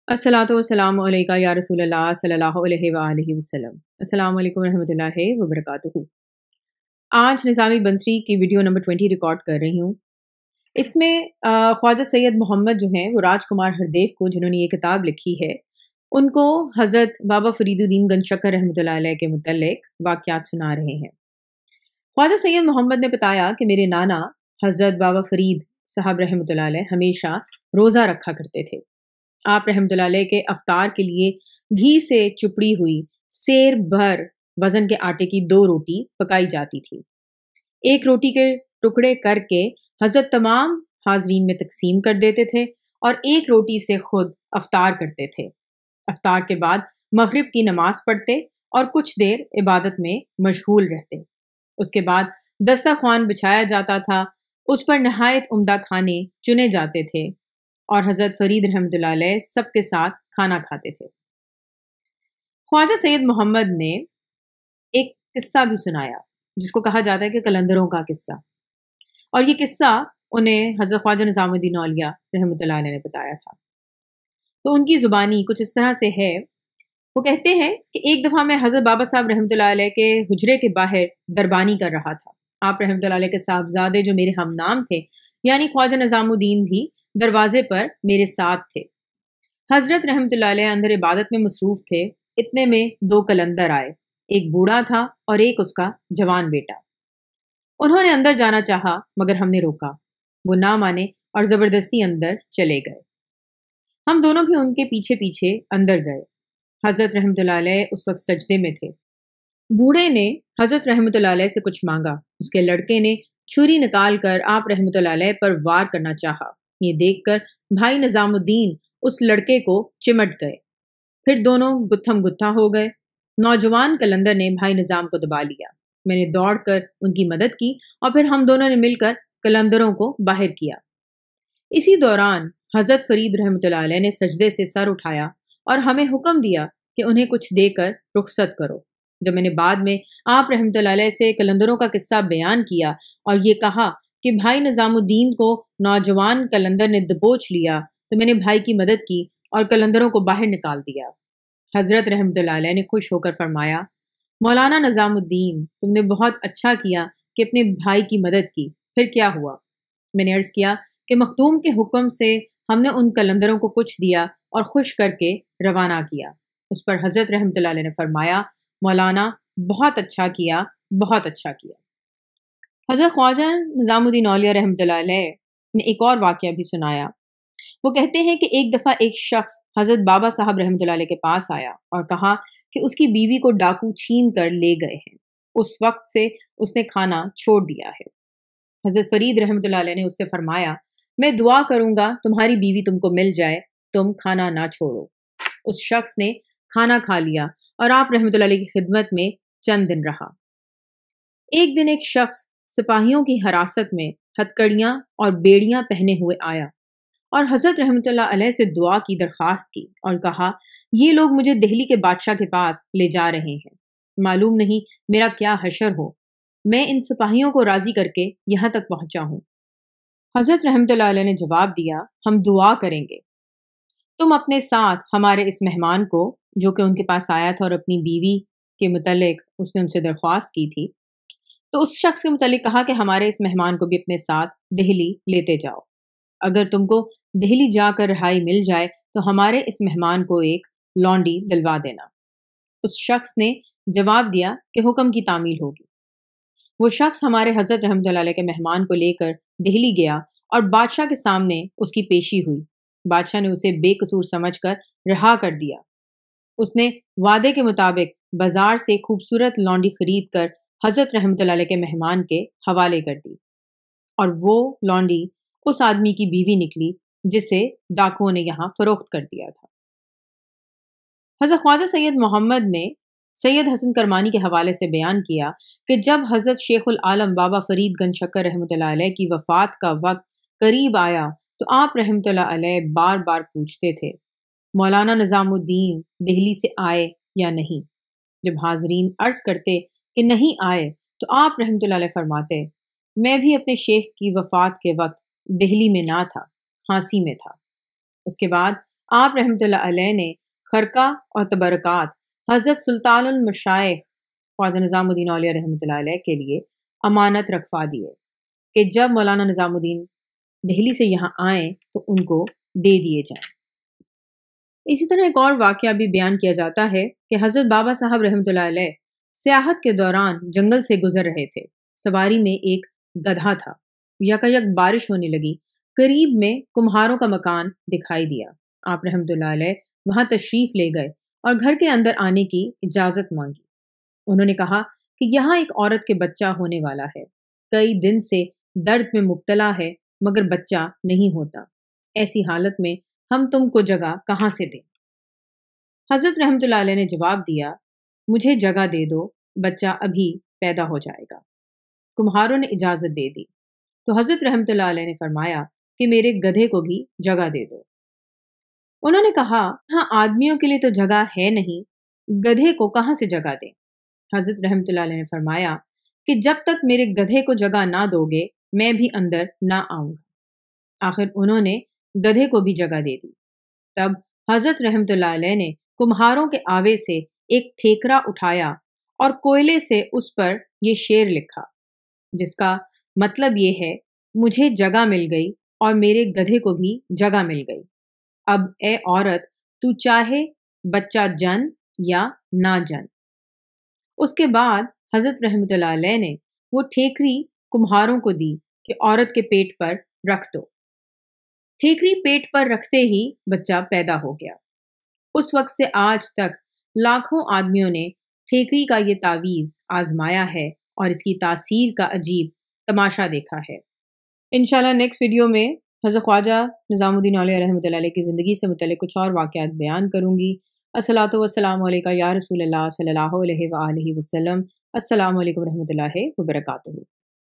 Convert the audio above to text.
अस्सलातु वस्सलामु अलैका या रसूल अल्लाह सल्लल्लाहु अलैहि वआलिहि वसल्लम। अस्सलामु अलैकुम रहमतुल्लाहि व बरकातुहू। आज निज़ामी बंसरी की वीडियो नंबर 20 रिकॉर्ड कर रही हूँ। इसमें ख्वाजा सैयद मोहम्मद जो हैं वो राजकुमार हरदेव को, जिन्होंने ये किताब लिखी है, उनको हज़रत बाबा फरीदुद्दीन गंज शक्कर रहमतुल्लाह अलैह के मुतल्लिक़ वाक़यात सुना रहे हैं। ख्वाजा सैयद मोहम्मद ने बताया कि मेरे नाना हज़रत बाबा फरीद साहब रहमतुल्लाह अलैह हमेशा रोज़ा रखा करते थे। आप रहमतुल्लाह अलैह के अफ्तार के लिए घी से चुपड़ी हुई सेर भर वजन के आटे की 2 रोटी पकाई जाती थी। एक रोटी के टुकड़े करके हजरत तमाम हाजरीन में तकसीम कर देते थे और एक रोटी से खुद अफ्तार करते थे। अफ्तार के बाद मगरिब की नमाज पढ़ते और कुछ देर इबादत में मशगूल रहते। उसके बाद दस्तरख्वान बिछाया जाता था, उस पर नहायत उम्दा खाने चुने जाते थे और हज़रत फरीद रहमतुल्लाह अलैह सबके साथ खाना खाते थे। ख्वाजा सैयद मोहम्मद ने एक किस्सा भी सुनाया जिसको कहा जाता है कि कलंदरों का किस्सा, और ये किस्सा उन्हें हज़रत ख्वाजा निज़ामुद्दीन औलिया रहमतुल्लाह अलैह ने बताया था। तो उनकी ज़ुबानी कुछ इस तरह से है। वो कहते हैं कि एक दफ़ा मैं हज़रत बाबा साहब रहमतुल्लाह अलैह के हुजरे के बाहर दरबानी कर रहा था। आप रहमतुल्लाह अलैह के साहबजादे जो मेरे हमनाम थे, यानी ख्वाजा निज़ामुद्दीन, भी दरवाजे पर मेरे साथ थे। हजरत रहमतुल्लाह अलैह अंदर इबादत में मसरूफ थे। इतने में 2 कलंदर आए, एक बूढ़ा था और एक उसका जवान बेटा। उन्होंने अंदर जाना चाहा मगर हमने रोका। वो ना माने और ज़बरदस्ती अंदर चले गए। हम दोनों भी उनके पीछे पीछे अंदर गए। हजरत रहमतुल्लाह अलैह उस वक्त सजदे में थे। बूढ़े ने हजरत रहमतुल्लाह अलैह से कुछ मांगा। उसके लड़के ने छुरी निकाल कर आप रहमतुल्लाह अलैह पर वार करना चाहा। ये देखकर भाई निजामुद्दीन उस लड़के को चिमट गए। फिर दोनों गुत्थम गुत्था हो गए। नौजवान कलंदर ने भाई निजाम को दबा लिया। मैंने दौड़कर उनकी मदद की और फिर हम दोनों ने मिलकर कलंदरों को बाहर किया। इसी दौरान हजरत फरीद रहमतुल्लाह अलैह ने सजदे से सर उठाया और हमें हुक्म दिया कि उन्हें कुछ देकर रुखसत करो। जब मैंने बाद में आप रहमतुल्लाह अलैह से कलंदरों का किस्सा बयान किया और ये कहा कि भाई निजामुद्दीन को नौजवान कलंदर ने दबोच लिया, तो मैंने भाई की मदद की और कलंदरों को बाहर निकाल दिया। हजरत रहमतुल्लाह अलैह ने खुश होकर फरमाया, मौलाना निजामुद्दीन, तुमने बहुत अच्छा किया कि अपने भाई की मदद की। फिर क्या हुआ? मैंने अर्ज किया कि मखदूम के हुक्म से हमने उन कलंदरों को कुछ दिया और खुश करके रवाना किया। उस पर हजरत रहमतुल्लाह अलैह ने फरमाया, मौलाना बहुत अच्छा किया, बहुत अच्छा किया। हज़रत ख्वाजा निज़ामुद्दीन औलिया रहमतुल्लाह अलैह ने एक और वाक़या भी सुनाया। वो कहते हैं कि एक दफ़ा एक शख्स हज़रत बाबा साहब रहमतुल्लाह अलैह के पास आया और कहा कि उसकी बीवी को डाकू छीन कर ले गए हैं। उस वक्त से उसने खाना छोड़ दिया है। हज़रत फरीद रहमतुल्लाह अलैह ने उससे फरमाया, मैं दुआ करूँगा तुम्हारी बीवी तुमको मिल जाए, तुम खाना ना छोड़ो। उस शख्स ने खाना खा लिया और आप रहमतुल्लाह अलैह की खिदमत में चंद दिन रहा। एक दिन एक शख्स सिपाहियों की हिरासत में हथकड़ियाँ और बेड़ियाँ पहने हुए आया और हज़रत रहमतुल्लाह अलैह से दुआ की दरख्वास्त की और कहा, ये लोग मुझे दिल्ली के बादशाह के पास ले जा रहे हैं, मालूम नहीं मेरा क्या हशर हो। मैं इन सिपाहियों को राजी करके यहाँ तक पहुँचा हूँ। हज़रत रहमतुल्लाह अलैह ने जवाब दिया, हम दुआ करेंगे। तुम अपने साथ हमारे इस मेहमान को, जो कि उनके पास आया था और अपनी बीवी के मुतल्लिक उसने उनसे दरख्वास्त की थी, तो उस शख्स के मुतालिक कहा कि हमारे इस मेहमान को भी अपने साथ दिल्ली लेते जाओ। अगर तुमको दिल्ली जाकर रिहाई मिल जाए तो हमारे इस मेहमान को एक लौंडी दिलवा देना। उस शख्स ने जवाब दिया कि हुक्म की तामील होगी। वो शख्स हमारे हजरत रहमतुल्लाह अलैह के मेहमान को लेकर दिल्ली गया और बादशाह के सामने उसकी पेशी हुई। बादशाह ने उसे बेकसूर समझकर रिहा कर दिया। उसने वादे के मुताबिक बाजार से खूबसूरत लौंडी खरीद कर हजरत रहमतुल्लाह अलैह के मेहमान के हवाले कर दी और वो लौंडी उस आदमी की बीवी निकली जिसे डाकुओं ने यहाँ फरोख्त कर दिया था। हजरत ख्वाजा सैयद मोहम्मद ने सैयद हसन करमानी के हवाले से बयान किया कि जब हजरत शेखुल आलम बाबा फरीद गंज शक्कर रहमतुल्लाह अलैह की वफ़ात का वक्त करीब आया तो आप रहमतुल्लाह अलैह बार बार पूछते थे, मौलाना निज़ामुद्दीन दिल्ली से आए या नहीं। जब हाजरीन अर्ज करते कि नहीं आए तो आप रहमतुल्लाह अलैह फरमाते, मैं भी अपने शेख की वफ़ात के वक्त दिल्ली में ना था, फांसी में था। उसके बाद آپ रहमतुल्लाह अलैह ने खरका और तबरकात हज़रत सुल्तानुल मशाइख ख्वाजा निज़ामुद्दीन औलिया रहमतुल्लाह अलैह के लिए अमानत रखवा दिए कि जब मौलाना निज़ामुद्दीन दिल्ली से यहाँ आए तो उनको दे दिए जाए। इसी तरह एक और वाक़या भी बयान किया जाता है कि हज़रत बाबा साहब रहमतुल्लाह अलैह सियाहत के दौरान जंगल से गुजर रहे थे। सवारी में एक गधा था। यकायक बारिश होने लगी। करीब में कुम्हारों का मकान दिखाई दिया। आप रहमतुल्लाह अलैह वहाँ तशरीफ़ ले गए और घर के अंदर आने की इजाज़त मांगी। उन्होंने कहा कि यहाँ एक औरत के बच्चा होने वाला है, कई दिन से दर्द में मुब्तला है मगर बच्चा नहीं होता। ऐसी हालत में हम तुमको जगह कहाँ से दें? हज़रत रहमतुल्लाह अलैह ने जवाब दिया, मुझे जगह दे दो, बच्चा अभी पैदा हो जाएगा। कुम्हारों ने इजाज़त दे दी तो हज़रत रहमतुल्लाह अलैह ने फरमाया कि मेरे गधे को भी जगह दे दो। उन्होंने कहा, हाँ आदमियों के लिए तो जगह है नहीं, गधे को कहाँ से जगह दें? हज़रत रहमतुल्लाह अलैह ने फरमाया कि जब तक मेरे गधे को जगह ना दोगे मैं भी अंदर ना आऊँगा। आखिर उन्होंने गधे को भी जगह दे दी। तब हज़रत रहमतुल्लाह अलैह ने कुम्हारों के आवे से एक ठेकरा उठाया और कोयले से उस पर ये शेर लिखा, जिसका मतलब ये है, मुझे जगह मिल गई और मेरे गधे को भी जगह मिल गई। अब ए औरत, तू चाहे बच्चा जन या ना जन। उसके बाद हज़रत रहमतुल्लाह अलैह ने वो ठेकरी कुम्हारों को दी कि औरत के पेट पर रख दो। ठेकरी पेट पर रखते ही बच्चा पैदा हो गया। उस वक्त से आज तक लाखों आदमियों ने ठेकरी का ये तावीज़ आजमाया है और इसकी तासीर का अजीब तमाशा देखा है। इंशाल्लाह नेक्स्ट वीडियो में हज़रत ख्वाजा निज़ामुद्दीन औलिया रहमतुल्लाह अलैह की ज़िंदगी से मुतल्लिक़ कुछ और वाक़यात बयान करूँगी। अस्सलातु वस्सलामु अलैका या रसूलल्लाह सल्लल्लाहु अलैहि व आलिहि वसल्लम। अस्सलामु अलैकुम रहमतुल्लाहि व बरकातुहू।